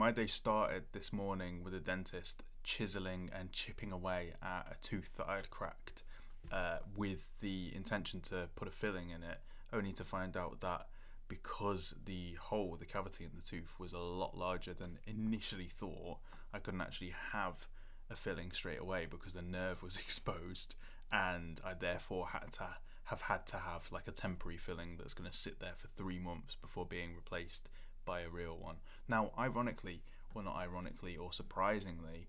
my day started this morning with a dentist chiseling and chipping away at a tooth that I had cracked, with the intention to put a filling in it, only to find out that because the cavity in the tooth was a lot larger than initially thought, I couldn't actually have a filling straight away because the nerve was exposed, and I therefore had to have like a temporary filling that's going to sit there for 3 months before being replaced by a real one. Now, ironically, well, not ironically or surprisingly,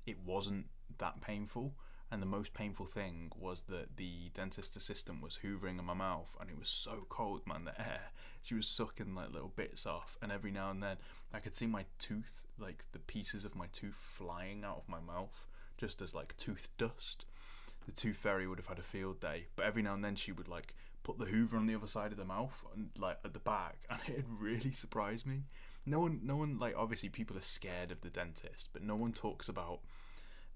it wasn't that painful. And the most painful thing was that the dentist assistant was hoovering in my mouth, and it was so cold, man, the air. She was sucking like little bits off, and every now and then I could see my tooth, like the pieces of my tooth flying out of my mouth, just as like tooth dust. The tooth fairy would have had a field day, but every now and then she would like put the hoover on the other side of the mouth and like at the back, and it really surprised me. No one like, obviously people are scared of the dentist, but no one talks about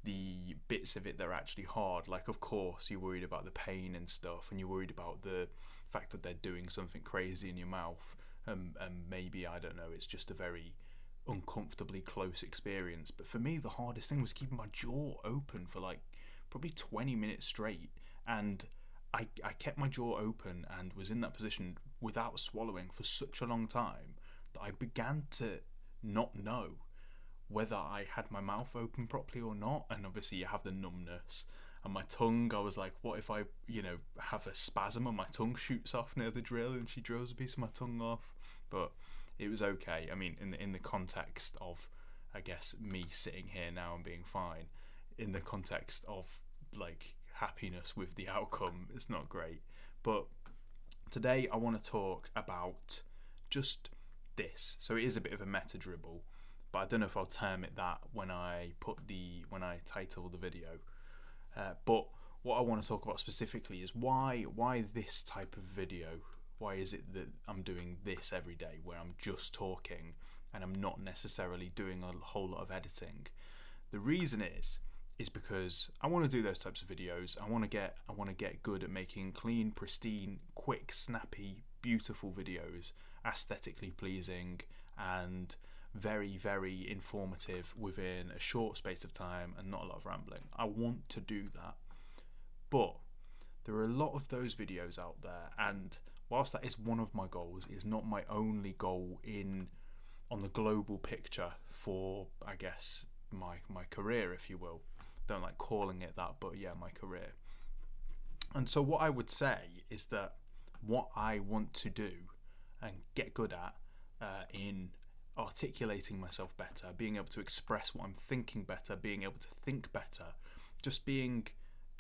the bits of it that are actually hard. Like, of course you're worried about the pain and stuff, and you're worried about the fact that they're doing something crazy in your mouth, and maybe, I don't know, it's just a very uncomfortably close experience. But for me, the hardest thing was keeping my jaw open for like probably 20 minutes straight, and I kept my jaw open and was in that position without swallowing for such a long time that I began to not know whether I had my mouth open properly or not. And obviously you have the numbness, and my tongue, I was like, what if I have a spasm and my tongue shoots off near the drill and she drills a piece of my tongue off? But it was okay. I mean, in the context of, I guess, me sitting here now and being fine, in the context of like happiness with the outcome, it's not great. But today I want to talk about just this. So it is a bit of a meta dribble, but I don't know if I'll term it that when I title the video. But what I want to talk about specifically is why this type of video. Why is it that I'm doing this every day, where I'm just talking and I'm not necessarily doing a whole lot of editing? The reason is because I want to do those types of videos. I want to get good at making clean, pristine, quick, snappy, beautiful videos, aesthetically pleasing and very, very informative within a short space of time and not a lot of rambling. I want to do that. But there are a lot of those videos out there, and whilst that is one of my goals, it's not my only goal on the global picture for, I guess, my career, if you will. Don't like calling it that, but yeah, my career. And so what I would say is that what I want to do and get good at in articulating myself better, being able to express what I'm thinking better, being able to think better, just being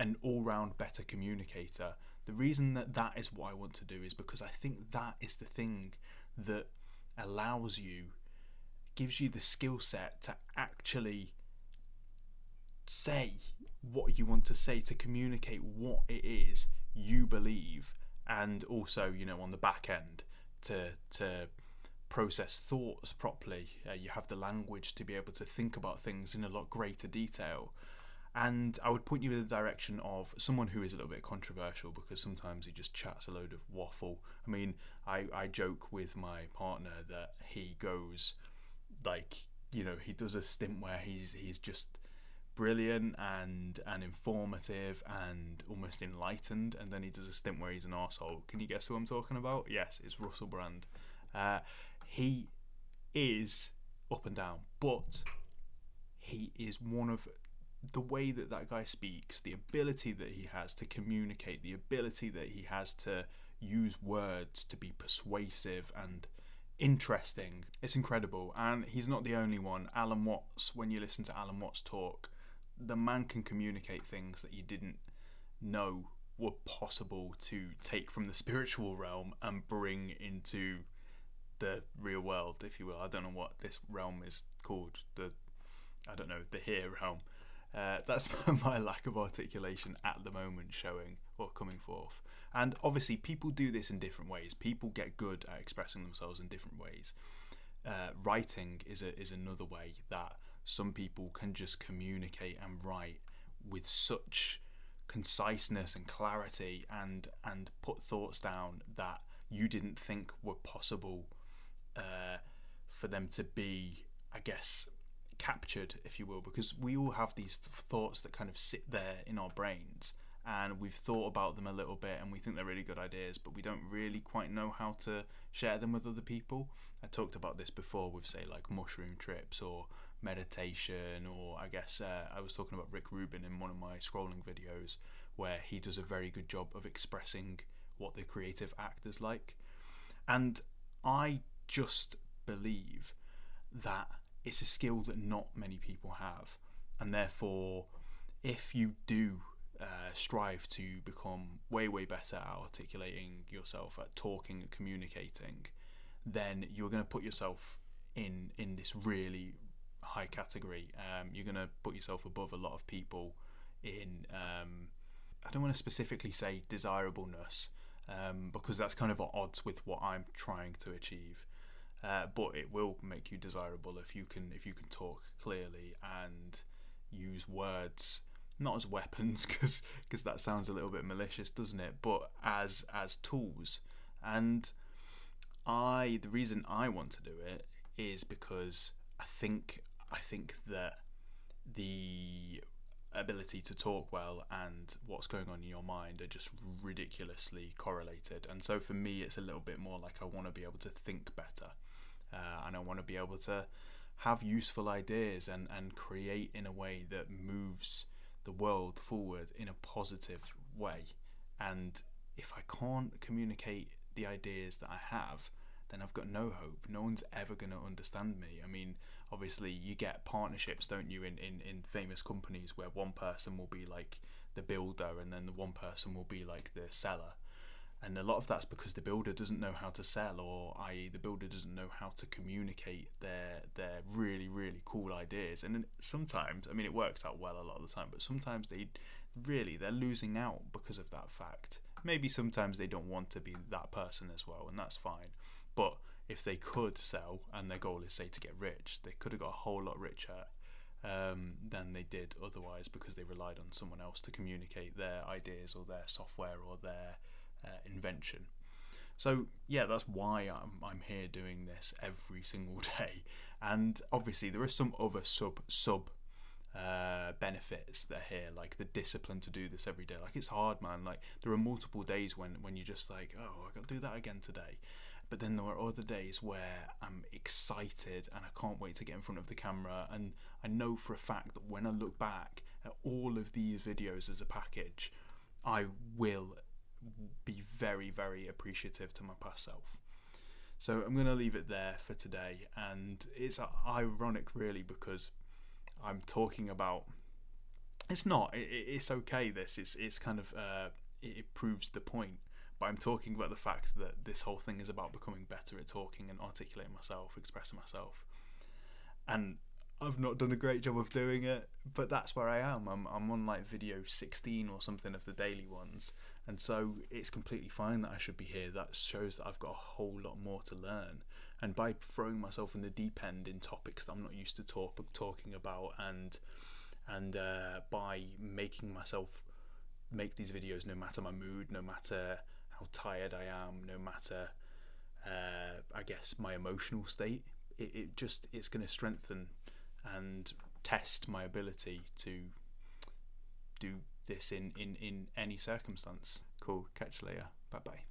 an all-round better communicator. The reason that is what I want to do is because I think that is the thing that gives you the skill set to actually say what you want to say, to communicate what it is you believe, and also, on the back end to process thoughts properly. You have the language to be able to think about things in a lot greater detail. And I would point you in the direction of someone who is a little bit controversial, because sometimes he just chats a load of waffle. I mean, I joke with my partner that he goes like, he does a stint where he's just brilliant and informative and almost enlightened, and then he does a stint where he's an arsehole. Can you guess who I'm talking about? Yes, it's Russell Brand. He is up and down, but he is one of the way that guy speaks, the ability that he has to communicate, the ability that he has to use words to be persuasive and interesting. It's incredible. And he's not the only one. Alan Watts, when you listen to Alan Watts talk, the man can communicate things that you didn't know were possible to take from the spiritual realm and bring into the real world, if you will. I don't know what this realm is called. The here realm. That's my lack of articulation at the moment showing or coming forth. And obviously people do this in different ways. People get good at expressing themselves in different ways. Writing is another way that some people can just communicate and write with such conciseness and clarity and put thoughts down that you didn't think were possible for them to be I guess, captured, if you will, because we all have these thoughts that kind of sit there in our brains, and we've thought about them a little bit and we think they're really good ideas, but we don't really quite know how to share them with other people. I talked about this before with, say, like mushroom trips or meditation, or I guess I was talking about Rick Rubin in one of my scrolling videos, where he does a very good job of expressing what the creative act is like. And I just believe that it's a skill that not many people have, and therefore if you do strive to become way better at articulating yourself, at talking and communicating, then you're going to put yourself in this really high category. You're going to put yourself above a lot of people in I don't want to specifically say desirableness, because that's kind of at odds with what I'm trying to achieve. But it will make you desirable if you can talk clearly and use words not as weapons, because that sounds a little bit malicious, doesn't it? But as tools. And the reason I want to do it is because I think that the ability to talk well and what's going on in your mind are just ridiculously correlated. And so for me, it's a little bit more like I want to be able to think better, and I want to be able to have useful ideas and create in a way that moves the world forward in a positive way. And if I can't communicate the ideas that I have, then I've got no hope. No one's ever going to understand me. I mean, obviously you get partnerships, don't you, in famous companies, where one person will be like the builder and then the one person will be like the seller. And a lot of that's because the builder doesn't know how to sell, or i.e. the builder doesn't know how to communicate their really cool ideas. And sometimes, I mean, it works out well a lot of the time, but sometimes they're losing out because of that fact. Maybe sometimes they don't want to be that person as well, and that's fine. But if they could sell, and their goal is, say, to get rich, they could have got a whole lot richer than they did otherwise, because they relied on someone else to communicate their ideas or their software or their invention. So yeah, that's why I'm here doing this every single day. And obviously there are some other sub benefits that are here, like the discipline to do this every day. Like, it's hard, man. Like, there are multiple days when you're just like, oh, I got to do that again today. But then there are other days where I'm excited and I can't wait to get in front of the camera. And I know for a fact that when I look back at all of these videos as a package, I will be very appreciative to my past self. So I'm going to leave it there for today. And it's ironic, really, because I'm talking about, it's okay, it's kind of it proves the point, but I'm talking about the fact that this whole thing is about becoming better at talking and articulating myself, expressing myself. And I've not done a great job of doing it, but that's where I am. I'm on like video 16 or something of the daily ones, and so it's completely fine that I should be here. That shows that I've got a whole lot more to learn. And by throwing myself in the deep end in topics that I'm not used to talking about, and by making myself make these videos no matter my mood, no matter how tired I am, no matter I guess my emotional state, it's going to strengthen and test my ability to do this in any circumstance. Cool, catch you later, bye bye.